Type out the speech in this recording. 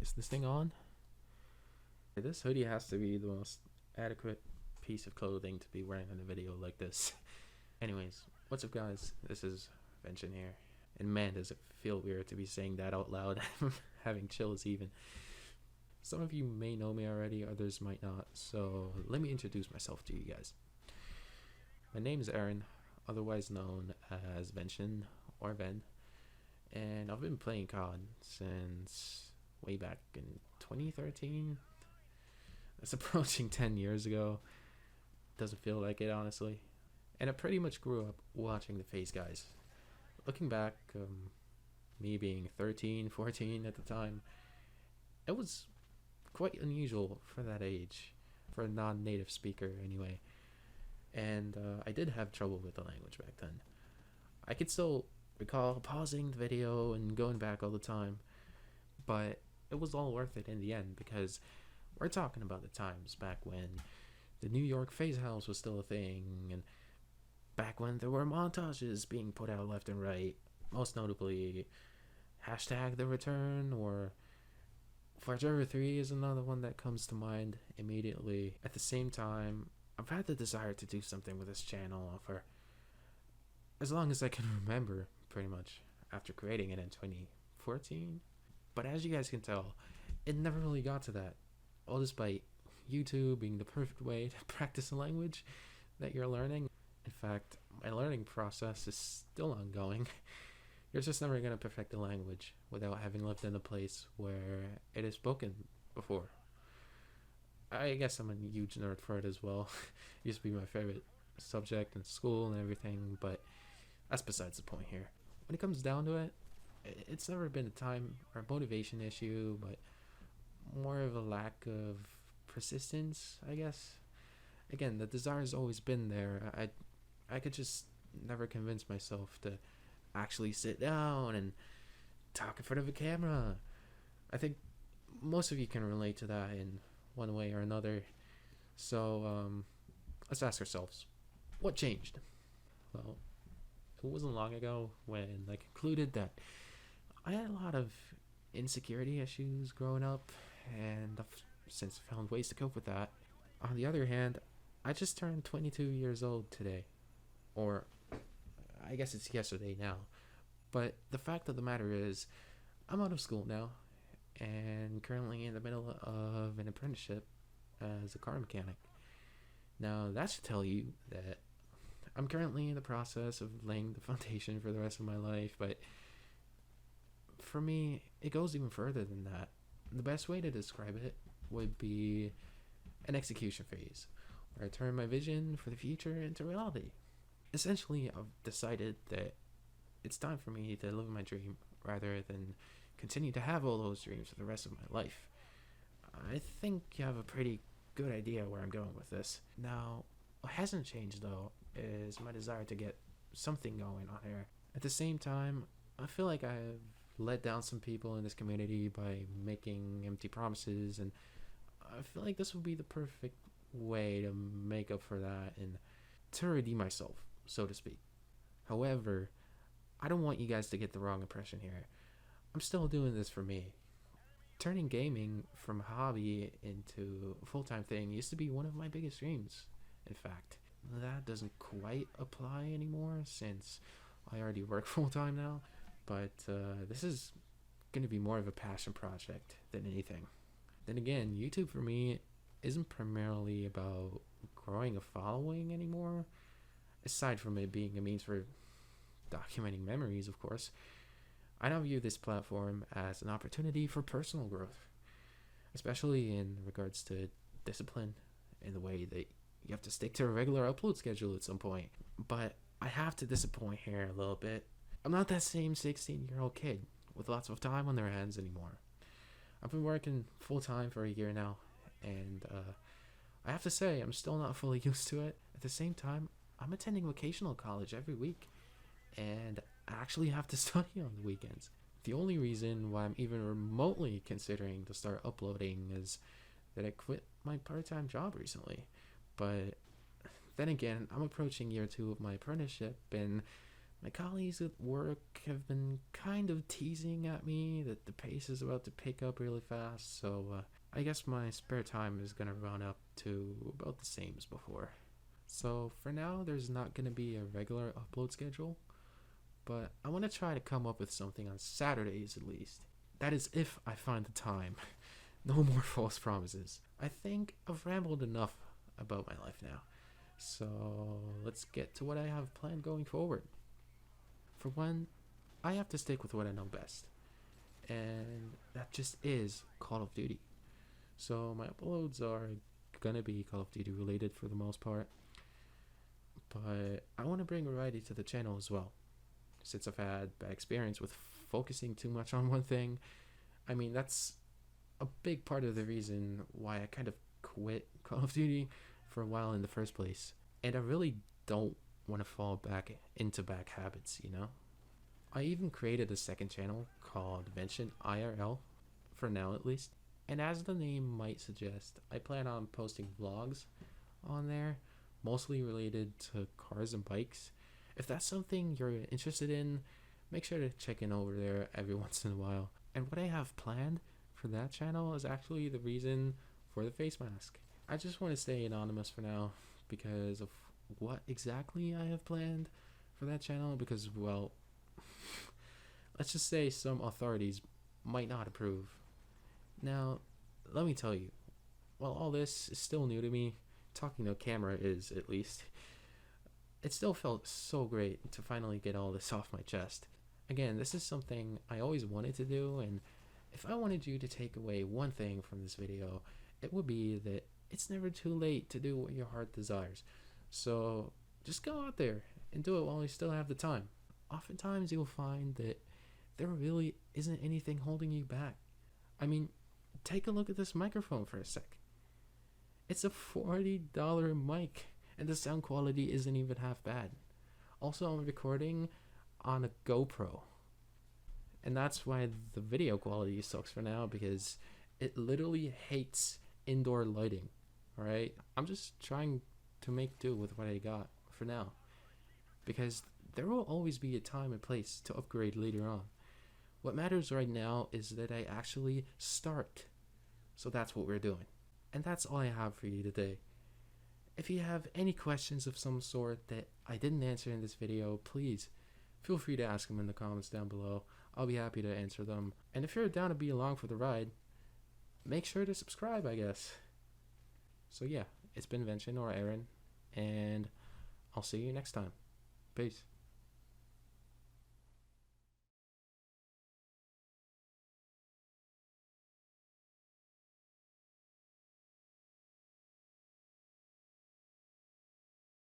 Is this thing on? This hoodie has to be the most adequate piece of clothing to be wearing in a video like this. Anyways, what's up guys? This is Vention here. And man, does it feel weird to be saying that out loud. I'm having chills even. Some of you may know me already, others might not, so let me introduce myself to you guys. My name is Aaron, otherwise known as Vention or Ven, and I've been playing COD since way back in 2013. It's approaching 10 years ago. Doesn't feel like it, honestly. And I pretty much grew up watching the Face guys. Looking back, me being 13, 14 at the time, it was quite unusual for that age, for a non-native speaker anyway. And I did have trouble with the language back then. I could still recall pausing the video and going back all the time, but it was all worth it in the end because we're talking about the times back when the New York Face House was still a thing, and back when there were montages being put out left and right, most notably hashtag the return, or Forever 3 is another one that comes to mind immediately. At the same time, I've had the desire to do something with this channel for as long as I can remember, pretty much, after creating it in 2014. But as you guys can tell, it never really got to that, all despite YouTube being the perfect way to practice a language that you're learning. In fact, my learning process is still ongoing. You're just never going to perfect a language without having lived in a place where it is spoken before. I guess I'm a huge nerd for it as well. It used to be my favorite subject in school and everything, but that's besides the point here. When it comes down to it, it's never been a time or motivation issue, but more of a lack of persistence, I guess. Again, the desire's always been there. I could just never convince myself to actually sit down and talk in front of a camera. I think most of you can relate to that in one way or another. So let's ask ourselves, what changed? Well, it wasn't long ago when I concluded that I had a lot of insecurity issues growing up, and I've since found ways to cope with that. On the other hand, I just turned 22 years old today, or I guess it's yesterday now. But the fact of the matter is, I'm out of school now, and currently in the middle of an apprenticeship as a car mechanic. Now, that should tell you that I'm currently in the process of laying the foundation for the rest of my life, but for me, it goes even further than that. The best way to describe it would be an execution phase, where I turn my vision for the future into reality. Essentially, I've decided that it's time for me to live my dream rather than continue to have all those dreams for the rest of my life. I think you have a pretty good idea where I'm going with this. Now, what hasn't changed though is my desire to get something going on here. At the same time, I feel like I've let down some people in this community by making empty promises, and I feel like this would be the perfect way to make up for that and to redeem myself, so to speak. However, I don't want you guys to get the wrong impression here. I'm still doing this for me. Turning gaming from a hobby into a full-time thing used to be one of my biggest dreams. In fact, that doesn't quite apply anymore since I already work full-time now, but this is going to be more of a passion project than anything. Then again, YouTube for me isn't primarily about growing a following anymore, aside from it being a means for documenting memories, of course. I now view this platform as an opportunity for personal growth, especially in regards to discipline, in the way that you have to stick to a regular upload schedule at some point. But I have to disappoint here a little bit. I'm not that same 16-year-old kid with lots of time on their hands anymore. I've been working full-time for a year now, and I have to say I'm still not fully used to it. At the same time, I'm attending vocational college every week, and I actually have to study on the weekends. The only reason why I'm even remotely considering to start uploading is that I quit my part-time job recently. But then again, I'm approaching year 2 of my apprenticeship, and My colleagues at work have been kind of teasing at me that the pace is about to pick up really fast, so I guess my spare time is gonna run up to about the same as before. So for now, there's not gonna be a regular upload schedule, but I want to try to come up with something on Saturdays at least. That is if I find the time. No more false promises. I think I've rambled enough about my life now. So let's get to what I have planned going forward. For one, I have to stick with what I know best. And that just is Call of Duty. So my uploads are gonna be Call of Duty related for the most part. But I want to bring variety to the channel as well. Since I've had bad experience with focusing too much on one thing. I mean, that's a big part of the reason why I kind of quit Call of Duty for a while in the first place. And I really don't want to fall back into bad habits, you know? I even created a second channel called Vention IRL, for now at least. And as the name might suggest, I plan on posting vlogs on there, mostly related to cars and bikes. If that's something you're interested in, make sure to check in over there every once in a while. And what I have planned for that channel is actually the reason for the face mask. I just want to stay anonymous for now because of what exactly I have planned for that channel, because, well, let's just say some authorities might not approve. Now, let me tell you, while all this is still new to me, talking to a camera is at least, it still felt so great to finally get all this off my chest. Again, this is something I always wanted to do, and if I wanted you to take away one thing from this video, it would be that it's never too late to do what your heart desires. So just go out there and do it while you still have the time. Oftentimes you'll find that there really isn't anything holding you back. I mean, take a look at this microphone for a sec. It's a $40 mic, and the sound quality isn't even half bad. Also, I'm recording on a GoPro, and that's why the video quality sucks for now, because it literally hates indoor lighting. Alright, I'm just trying to make do with what I got for now, because there will always be a time and place to upgrade later on. What matters right now is that I actually start. So that's what we're doing. And that's all I have for you today. If you have any questions of some sort that I didn't answer in this video, please feel free to ask them in the comments down below. I'll be happy to answer them. And if you're down to be along for the ride, make sure to subscribe, I guess. So yeah, it's been Vention or Aaron, and I'll see you next time. Peace.